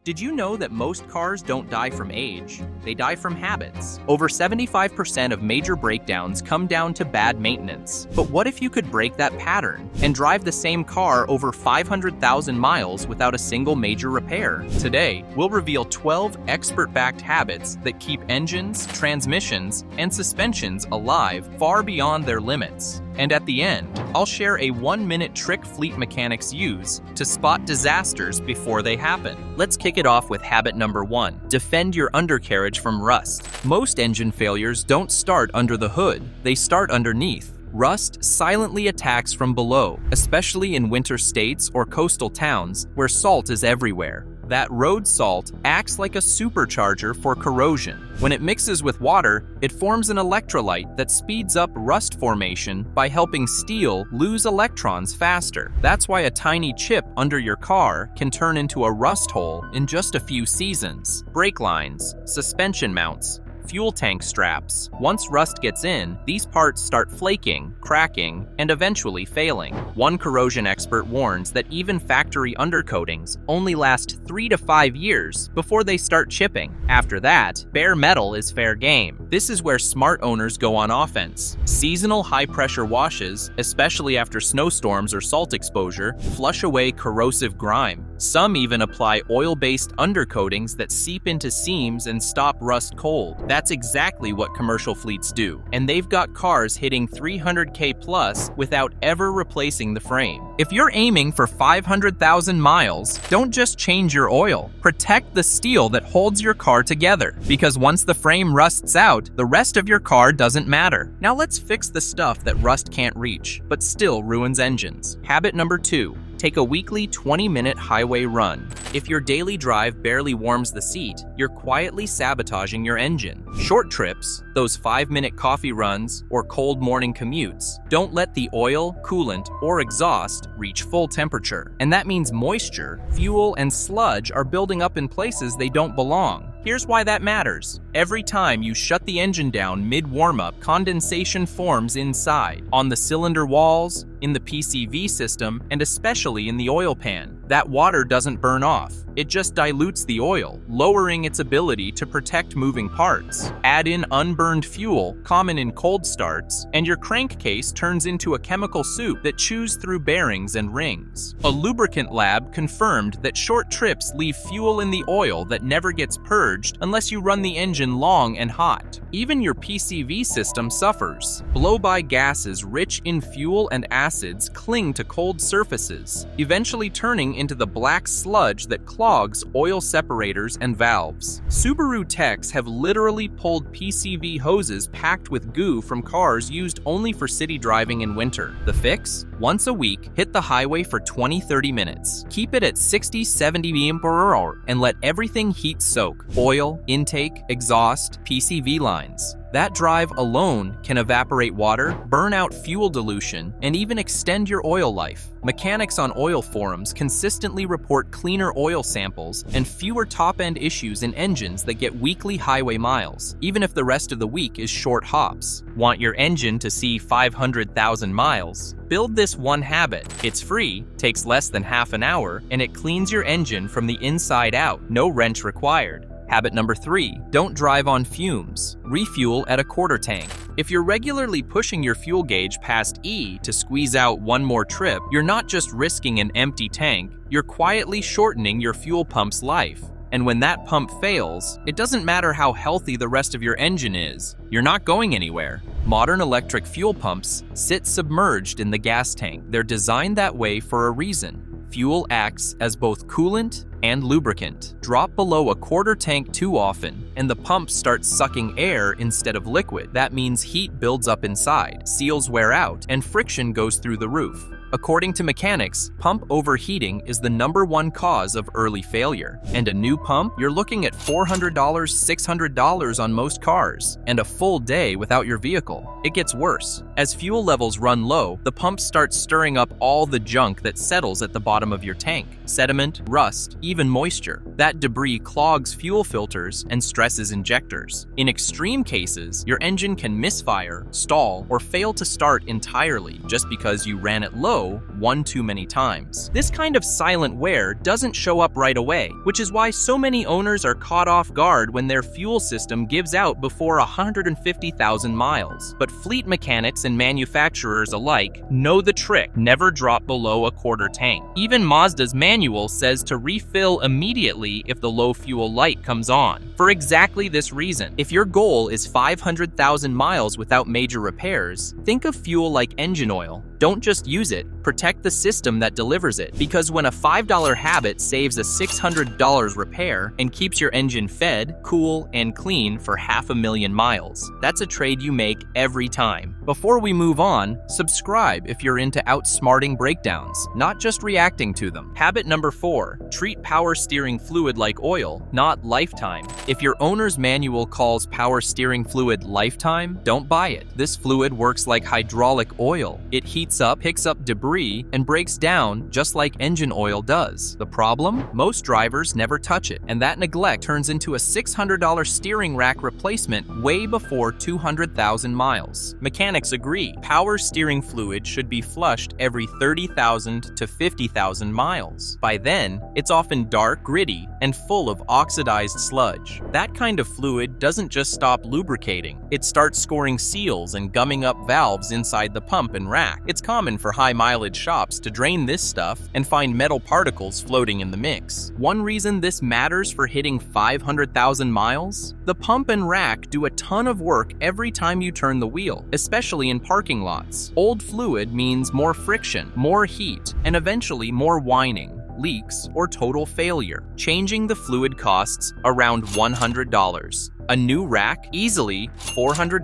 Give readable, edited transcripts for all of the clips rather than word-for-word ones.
Did you know that most cars don't die from age? They die from habits. Over 75% of major breakdowns come down to bad maintenance. But what if you could break that pattern and drive the same car over 500,000 miles without a single major repair? Today, we'll reveal 12 expert-backed habits that keep engines, transmissions, and suspensions alive far beyond their limits. And at the end, I'll share a 1-minute trick fleet mechanics use to spot disasters before they happen. Let's kick it off with habit number 1. Defend your undercarriage from rust. Most engine failures don't start under the hood, they start underneath. Rust silently attacks from below, especially in winter states or coastal towns where salt is everywhere. That road salt acts like a supercharger for corrosion. When it mixes with water, it forms an electrolyte that speeds up rust formation by helping steel lose electrons faster. That's why a tiny chip under your car can turn into a rust hole in just a few seasons. Brake lines, suspension mounts, fuel tank straps. Once rust gets in, these parts start flaking, cracking, and eventually failing. One corrosion expert warns that even factory undercoatings only last 3 to 5 years before they start chipping. After that, bare metal is fair game. This is where smart owners go on offense. Seasonal high-pressure washes, especially after snowstorms or salt exposure, flush away corrosive grime. Some even apply oil-based undercoatings that seep into seams and stop rust cold. That's exactly what commercial fleets do, and they've got cars hitting 300K plus without ever replacing the frame. If you're aiming for 500,000 miles, don't just change your oil. Protect the steel that holds your car together, because once the frame rusts out, the rest of your car doesn't matter. Now let's fix the stuff that rust can't reach, but still ruins engines. Habit number 2. Take a weekly 20-minute highway run. If your daily drive barely warms the seat, you're quietly sabotaging your engine. Short trips, those 5-minute coffee runs, or cold morning commutes, don't let the oil, coolant, or exhaust reach full temperature. And that means moisture, fuel, and sludge are building up in places they don't belong. Here's why that matters. Every time you shut the engine down mid-warm-up, condensation forms inside, on the cylinder walls, in the PCV system, and especially in the oil pan. That water doesn't burn off. It just dilutes the oil, lowering its ability to protect moving parts. Add in unburned fuel, common in cold starts, and your crankcase turns into a chemical soup that chews through bearings and rings. A lubricant lab confirmed that short trips leave fuel in the oil that never gets purged unless you run the engine long and hot. Even your PCV system suffers. Blow-by gases rich in fuel and acids cling to cold surfaces, eventually turning into the black sludge that clogs oil separators and valves. Subaru techs have literally pulled PCV hoses packed with goo from cars used only for city driving in winter. The fix? Once a week, hit the highway for 20-30 minutes. Keep it at 60-70 mph and let everything heat soak. Oil, intake, exhaust, PCV lines. That drive alone can evaporate water, burn out fuel dilution, and even extend your oil life. Mechanics on oil forums consistently report cleaner oil samples and fewer top-end issues in engines that get weekly highway miles, even if the rest of the week is short hops. Want your engine to see 500,000 miles? Build this one habit. It's free, takes less than half an hour, and it cleans your engine from the inside out. No wrench required. Habit number 3, don't drive on fumes. Refuel at a quarter tank. If you're regularly pushing your fuel gauge past E to squeeze out one more trip, you're not just risking an empty tank, you're quietly shortening your fuel pump's life. And when that pump fails, it doesn't matter how healthy the rest of your engine is, you're not going anywhere. Modern electric fuel pumps sit submerged in the gas tank. They're designed that way for a reason. Fuel acts as both coolant and lubricant. Drop below a quarter tank too often, and the pump starts sucking air instead of liquid. That means heat builds up inside, seals wear out, and friction goes through the roof. According to mechanics, pump overheating is the #1 cause of early failure. And a new pump? You're looking at $400, $600 on most cars, and a full day without your vehicle. It gets worse. As fuel levels run low, the pump starts stirring up all the junk that settles at the bottom of your tank. Sediment, rust, even moisture. That debris clogs fuel filters and stresses injectors. In extreme cases, your engine can misfire, stall, or fail to start entirely just because you ran it low blow one too many times. This kind of silent wear doesn't show up right away, which is why so many owners are caught off guard when their fuel system gives out before 150,000 miles. But fleet mechanics and manufacturers alike know the trick: never drop below a quarter tank. Even Mazda's manual says to refill immediately if the low fuel light comes on. For exactly this reason, if your goal is 500,000 miles without major repairs, think of fuel like engine oil. Don't just use it, protect the system that delivers it. Because when a $5 habit saves a $600 repair and keeps your engine fed, cool, and clean for 500,000 miles, that's a trade you make every time. Before we move on, subscribe if you're into outsmarting breakdowns, not just reacting to them. Habit number 4, treat power steering fluid like oil, not lifetime. If your owner's manual calls power steering fluid lifetime, don't buy it. This fluid works like hydraulic oil. It heats up, picks up debris, and breaks down just like engine oil does. The problem? Most drivers never touch it, and that neglect turns into a $600 steering rack replacement way before 200,000 miles. Mechanics agree. Power steering fluid should be flushed every 30,000 to 50,000 miles. By then, it's often dark, gritty, and full of oxidized sludge. That kind of fluid doesn't just stop lubricating. It starts scoring seals and gumming up valves inside the pump and rack. It's common for high-mileage shops to drain this stuff and find metal particles floating in the mix. One reason this matters for hitting 500,000 miles? The pump and rack do a ton of work every time you turn the wheel, especially in parking lots. Old fluid means more friction, more heat, and eventually more whining, leaks, or total failure. Changing the fluid costs around $100. A new rack, easily $400,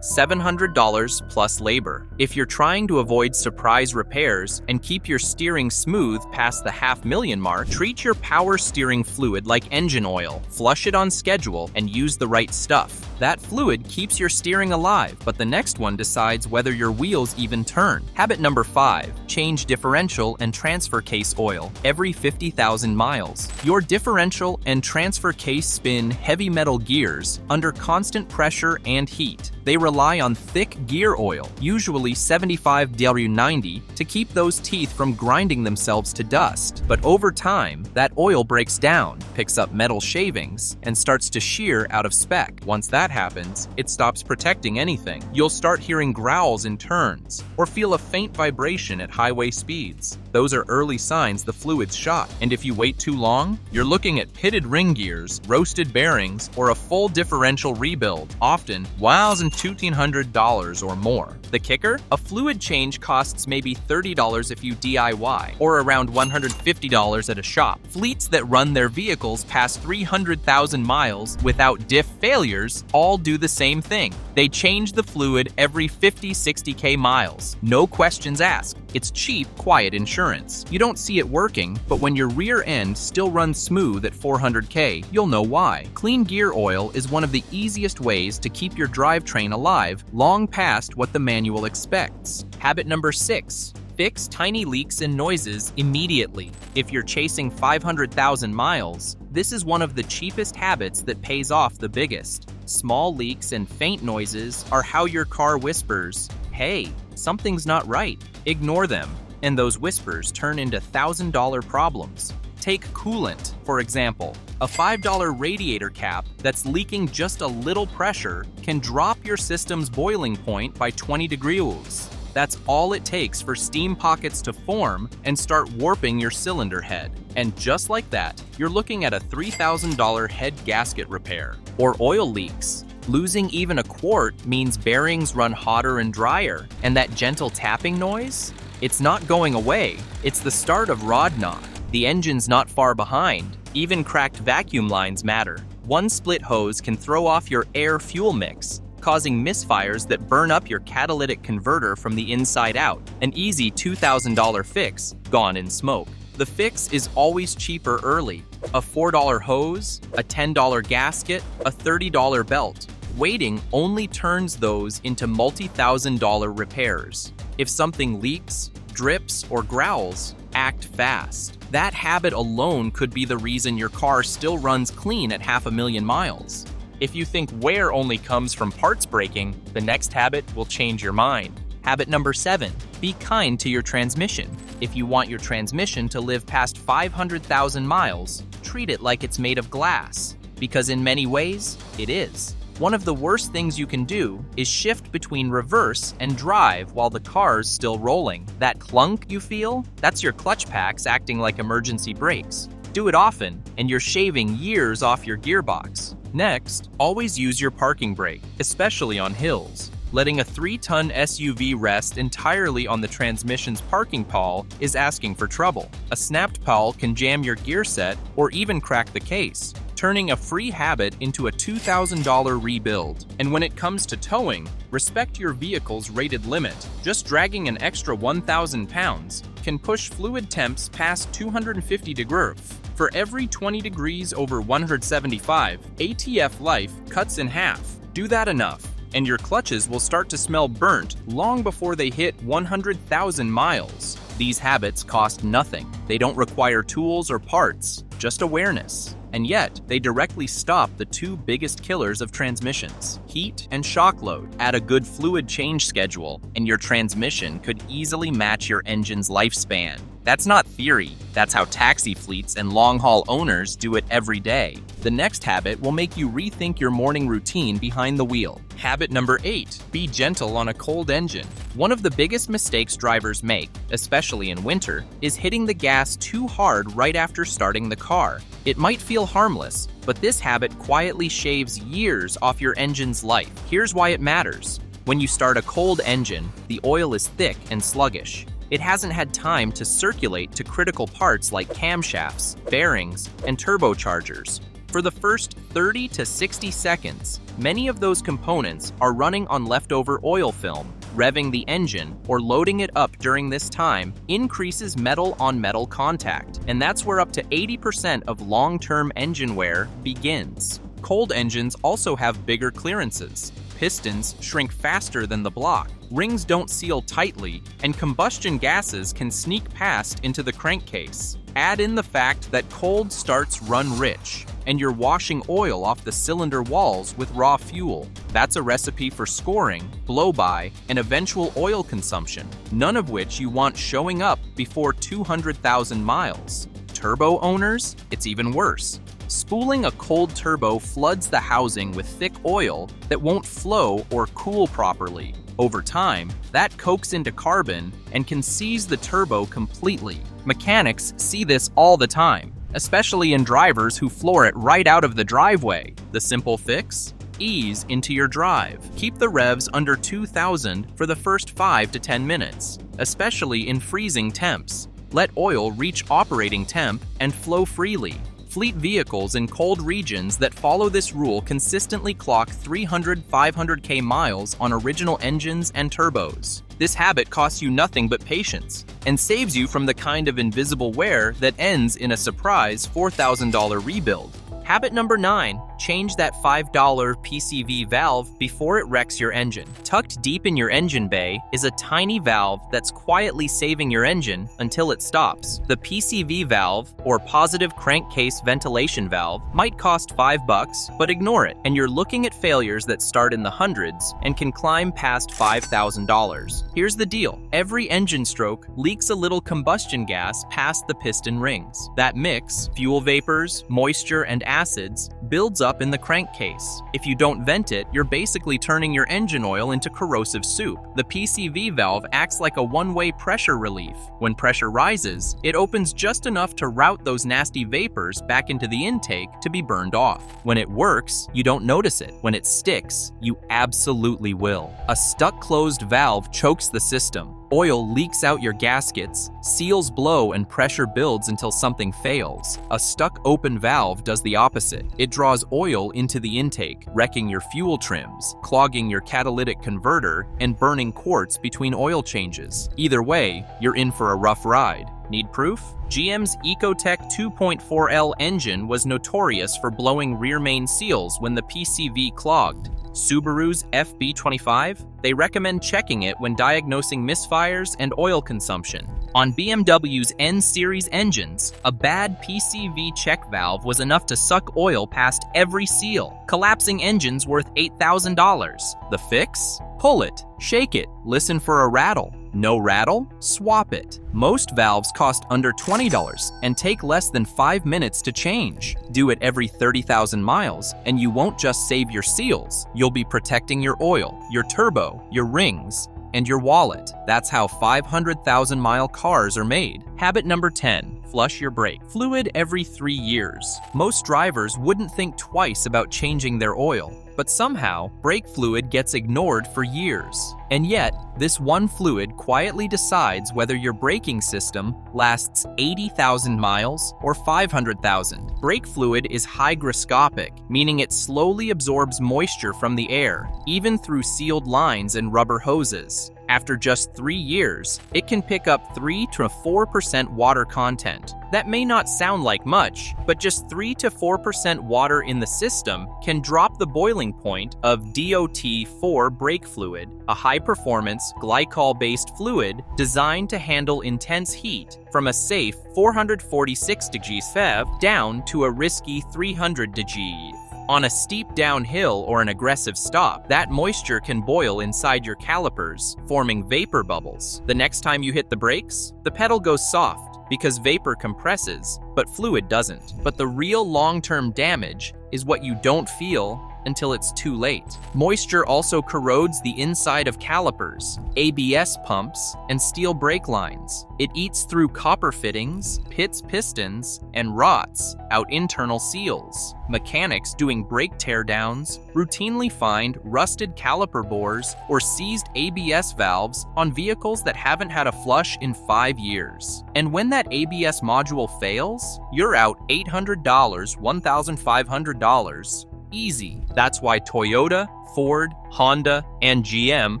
$700 plus labor. If you're trying to avoid surprise repairs and keep your steering smooth past the 500,000 mark, treat your power steering fluid like engine oil. Flush it on schedule and use the right stuff. That fluid keeps your steering alive, but the next one decides whether your wheels even turn. Habit number 5, change differential and transfer case oil every 50,000 miles. Your differential and transfer case spin heavy metal gears under constant pressure and heat. They rely on thick gear oil, usually 75W90, to keep those teeth from grinding themselves to dust. But over time, that oil breaks down, picks up metal shavings, and starts to shear out of spec. Once that happens, it stops protecting anything. You'll start hearing growls in turns, or feel a faint vibration at highway speeds. Those are early signs the fluid's shot. And if you wait too long, you're looking at pitted ring gears, roasted bearings, or a full differential rebuild, often $1,200 or more. The kicker? A fluid change costs maybe $30 if you DIY, or around $150 at a shop. Fleets that run their vehicles past 300,000 miles without diff failures all do the same thing. They change the fluid every 50-60K miles. No questions asked. It's cheap, quiet insurance. You don't see it working, but when your rear end still runs smooth at 400K, you'll know why. Clean gear oil is one of the easiest ways to keep your drivetrain alive long past what the manual expects. Habit number 6. Fix tiny leaks and noises immediately. If you're chasing 500,000 miles, this is one of the cheapest habits that pays off the biggest. Small leaks and faint noises are how your car whispers, "Hey, something's not right." Ignore them, and those whispers turn into $1,000 problems. Take coolant, for example. A $5 radiator cap that's leaking just a little pressure can drop your system's boiling point by 20 degrees. That's all it takes for steam pockets to form and start warping your cylinder head. And just like that, you're looking at a $3,000 head gasket repair. Or oil leaks. Losing even a quart means bearings run hotter and drier, and that gentle tapping noise? It's not going away. It's the start of rod knot. The engine's not far behind. Even cracked vacuum lines matter. One split hose can throw off your air-fuel mix, causing misfires that burn up your catalytic converter from the inside out. An easy $2,000 fix, gone in smoke. The fix is always cheaper early. A $4 hose, a $10 gasket, a $30 belt. Waiting only turns those into multi-$1,000 repairs. If something leaks, drips, or growls, act fast. That habit alone could be the reason your car still runs clean at 500,000 miles. If you think wear only comes from parts breaking, the next habit will change your mind. Habit number 7, be kind to your transmission. If you want your transmission to live past 500,000 miles, treat it like it's made of glass, because in many ways, it is. One of the worst things you can do is shift between reverse and drive while the car's still rolling. That clunk you feel? That's your clutch packs acting like emergency brakes. Do it often, and you're shaving years off your gearbox. Next, always use your parking brake, especially on hills. Letting a 3-ton SUV rest entirely on the transmission's parking pawl is asking for trouble. A snapped pawl can jam your gear set or even crack the case, turning a free habit into a $2,000 rebuild. And when it comes to towing, respect your vehicle's rated limit. Just dragging an extra 1,000 pounds can push fluid temps past 250 degrees. For every 20 degrees over 175, ATF life cuts in half. Do that enough, and your clutches will start to smell burnt long before they hit 100,000 miles. These habits cost nothing. They don't require tools or parts, just awareness. And yet, they directly stop the two biggest killers of transmissions, heat and shock load. Add a good fluid change schedule, and your transmission could easily match your engine's lifespan. That's not theory. That's how taxi fleets and long-haul owners do it every day. The next habit will make you rethink your morning routine behind the wheel. Habit number 8, be gentle on a cold engine. One of the biggest mistakes drivers make, especially in winter, is hitting the gas too hard right after starting the car. It might feel harmless, but this habit quietly shaves years off your engine's life. Here's why it matters. When you start a cold engine, the oil is thick and sluggish. It hasn't had time to circulate to critical parts like camshafts, bearings, and turbochargers. For the first 30 to 60 seconds, many of those components are running on leftover oil film. Revving the engine or loading it up during this time increases metal-on-metal contact, and that's where up to 80% of long-term engine wear begins. Cold engines also have bigger clearances. Pistons shrink faster than the block, rings don't seal tightly, and combustion gases can sneak past into the crankcase. Add in the fact that cold starts run rich, and you're washing oil off the cylinder walls with raw fuel. That's a recipe for scoring, blow-by, and eventual oil consumption, none of which you want showing up before 200,000 miles. Turbo owners, it's even worse. Spooling a cold turbo floods the housing with thick oil that won't flow or cool properly. Over time, that coaks into carbon and can seize the turbo completely. Mechanics see this all the time, especially in drivers who floor it right out of the driveway. The simple fix? Ease into your drive. Keep the revs under 2,000 for the first 5 to 10 minutes, especially in freezing temps. Let oil reach operating temp and flow freely. Fleet vehicles in cold regions that follow this rule consistently clock 300-500k miles on original engines and turbos. This habit costs you nothing but patience and saves you from the kind of invisible wear that ends in a surprise $4,000 rebuild. Habit number 9, change that $5 PCV valve before it wrecks your engine. Tucked deep in your engine bay is a tiny valve that's quietly saving your engine until it stops. The PCV valve, or positive crankcase ventilation valve, might cost $5, but ignore it, and you're looking at failures that start in the hundreds and can climb past $5,000. Here's the deal. Every engine stroke leaks a little combustion gas past the piston rings. That mix, fuel vapors, moisture, and acids, builds up in the crankcase. If you don't vent it, you're basically turning your engine oil into corrosive soup. The PCV valve acts like a one-way pressure relief. When pressure rises, it opens just enough to route those nasty vapors back into the intake to be burned off. When it works, you don't notice it. When it sticks, you absolutely will. A stuck closed valve chokes the system. Oil leaks out your gaskets, seals blow, and pressure builds until something fails. A stuck open valve does the opposite. It draws oil into the intake, wrecking your fuel trims, clogging your catalytic converter, and burning quarts between oil changes. Either way, you're in for a rough ride. Need proof? GM's Ecotec 2.4L engine was notorious for blowing rear main seals when the PCV clogged. Subaru's FB25? They recommend checking it when diagnosing misfires and oil consumption. On BMW's N-Series engines, a bad PCV check valve was enough to suck oil past every seal, collapsing engines worth $8,000. The fix? Pull it, shake it, listen for a rattle. No rattle? Swap it. Most valves cost under $20 and take less than 5 minutes to change. Do it every 30,000 miles, and you won't just save your seals. You'll be protecting your oil, your turbo, your rings, and your wallet. That's how 500,000-mile cars are made. Habit number 10. Flush your brake fluid every 3 years. Most drivers wouldn't think twice about changing their oil, but somehow, brake fluid gets ignored for years. And yet, this one fluid quietly decides whether your braking system lasts 80,000 miles or 500,000. Brake fluid is hygroscopic, meaning it slowly absorbs moisture from the air, even through sealed lines and rubber hoses. After just 3 years, it can pick up 3 to 4% water content. That may not sound like much, but just 3 to 4% water in the system can drop the boiling point of DOT-4 brake fluid, a high-performance, glycol-based fluid designed to handle intense heat from a safe 446 degrees Fahrenheit down to a risky 300 degrees. On a steep downhill or an aggressive stop, that moisture can boil inside your calipers, forming vapor bubbles. The next time you hit the brakes, the pedal goes soft because vapor compresses, but fluid doesn't. But the real long-term damage is what you don't feel until it's too late. Moisture also corrodes the inside of calipers, ABS pumps, and steel brake lines. It eats through copper fittings, pits pistons, and rots out internal seals. Mechanics doing brake teardowns routinely find rusted caliper bores or seized ABS valves on vehicles that haven't had a flush in 5 years. And when that ABS module fails, you're out $800, $1,500, easy. That's why Toyota, Ford, Honda, and GM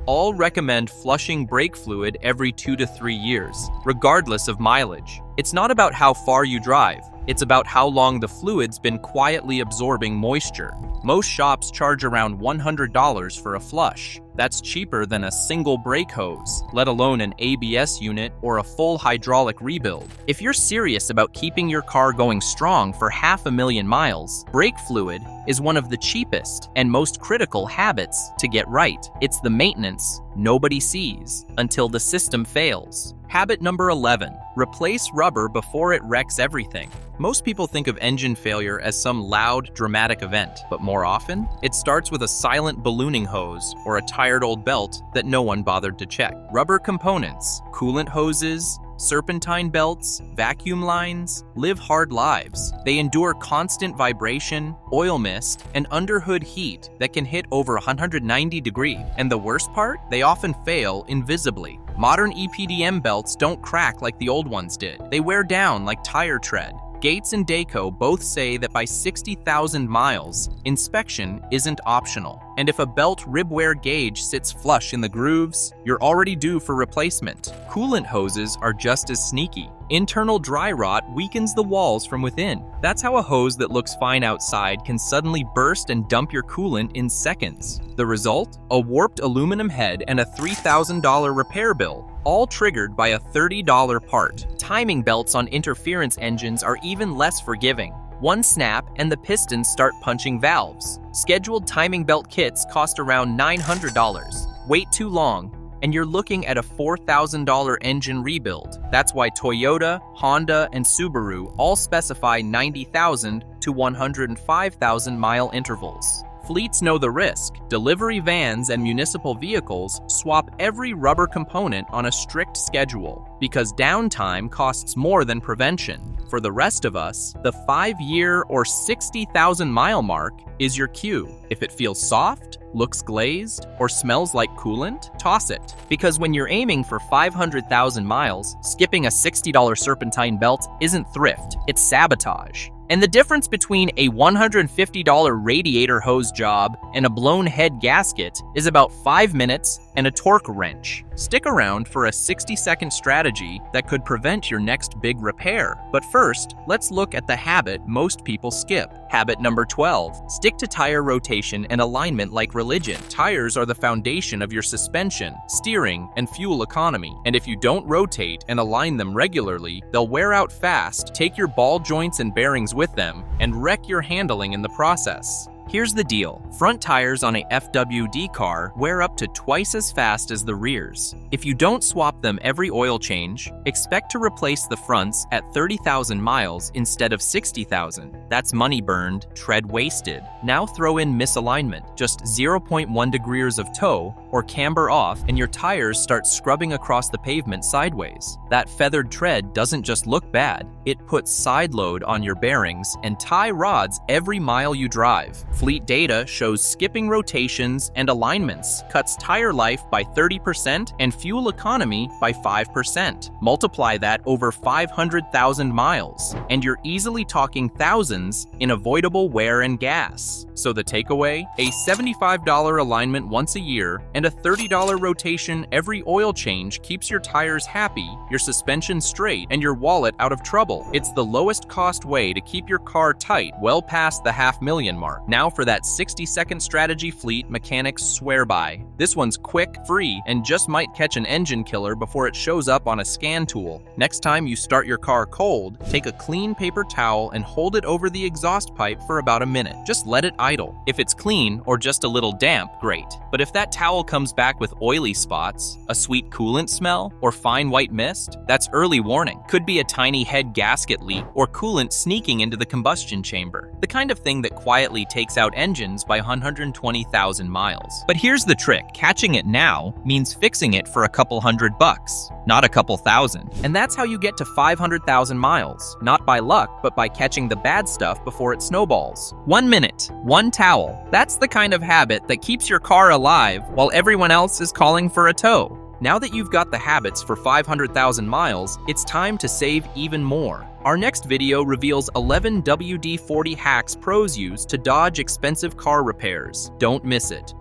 all recommend flushing brake fluid every 2 to 3 years, regardless of mileage. It's not about how far you drive, it's about how long the fluid's been quietly absorbing moisture. Most shops charge around $100 for a flush. That's cheaper than a single brake hose, let alone an ABS unit or a full hydraulic rebuild. If you're serious about keeping your car going strong for 500,000 miles, brake fluid is one of the cheapest and most critical habits to get right. It's the maintenance nobody sees until the system fails. Habit number 11. Replace rubber before it wrecks everything. Most people think of engine failure as some loud, dramatic event, but more often, it starts with a silent ballooning hose or a tired old belt that no one bothered to check. Rubber components, coolant hoses, serpentine belts, vacuum lines live hard lives. They endure constant vibration, oil mist, and underhood heat that can hit over 190 degrees. And the worst part? They often fail invisibly. Modern EPDM belts don't crack like the old ones did. They wear down like tire tread. Gates and Dayco both say that by 60,000 miles, inspection isn't optional. And if a belt rib wear gauge sits flush in the grooves, you're already due for replacement. Coolant hoses are just as sneaky. Internal dry rot weakens the walls from within. That's how a hose that looks fine outside can suddenly burst and dump your coolant in seconds. The result? A warped aluminum head and a $3,000 repair bill, all triggered by a $30 part. Timing belts on interference engines are even less forgiving. One snap and the pistons start punching valves. Scheduled timing belt kits cost around $900. Wait too long, and you're looking at a $4,000 engine rebuild. That's why Toyota, Honda, and Subaru all specify 90,000 to 105,000 mile intervals. Fleets know the risk. Delivery vans and municipal vehicles swap every rubber component on a strict schedule because downtime costs more than prevention. For the rest of us, the 5-year or 60,000 mile mark is your cue. If it feels soft, looks glazed, or smells like coolant, toss it. Because when you're aiming for 500,000 miles, skipping a $60 serpentine belt isn't thrift, it's sabotage. And the difference between a $150 radiator hose job and a blown head gasket is about 5 minutes and a torque wrench. Stick around for a 60-second strategy that could prevent your next big repair. But first, let's look at the habit most people skip. Habit number 12. Stick to tire rotation and alignment like religion. Tires are the foundation of your suspension, steering, and fuel economy. And if you don't rotate and align them regularly, they'll wear out fast, take your ball joints and bearings with them, and wreck your handling in the process. Here's the deal. Front tires on a FWD car wear up to twice as fast as the rears. If you don't swap them every oil change, expect to replace the fronts at 30,000 miles instead of 60,000. That's money burned, tread wasted. Now throw in misalignment, just 0.1 degrees of toe or camber off, and your tires start scrubbing across the pavement sideways. That feathered tread doesn't just look bad, it puts side load on your bearings and tie rods every mile you drive. Fleet data shows skipping rotations and alignments cuts tire life by 30% and fuel economy by 5%. Multiply that over 500,000 miles, and you're easily talking thousands in avoidable wear and gas. So the takeaway? A $75 alignment once a year and a $30 rotation every oil change keeps your tires happy, your suspension straight, and your wallet out of trouble. It's the lowest cost way to keep your car tight well past the $500,000 mark. Now for that 60-second strategy fleet mechanics swear by. This one's quick, free, and just might catch an engine killer before it shows up on a scan tool. Next time you start your car cold, take a clean paper towel and hold it over the exhaust pipe for about a minute. Just let it idle. If it's clean or just a little damp, great. But if that towel comes back with oily spots, a sweet coolant smell, or fine white mist, that's early warning. Could be a tiny head gasket leak or coolant sneaking into the combustion chamber. The kind of thing that quietly takes out engines by 120,000 miles. But here's the trick. Catching it now means fixing it for a couple $100, not a couple thousand. And that's how you get to 500,000 miles. Not by luck, but by catching the bad stuff before it snowballs. 1 minute, one towel. That's the kind of habit that keeps your car alive while everyone else is calling for a tow. Now that you've got the habits for 500,000 miles, it's time to save even more. Our next video reveals 11 WD-40 hacks pros use to dodge expensive car repairs. Don't miss it.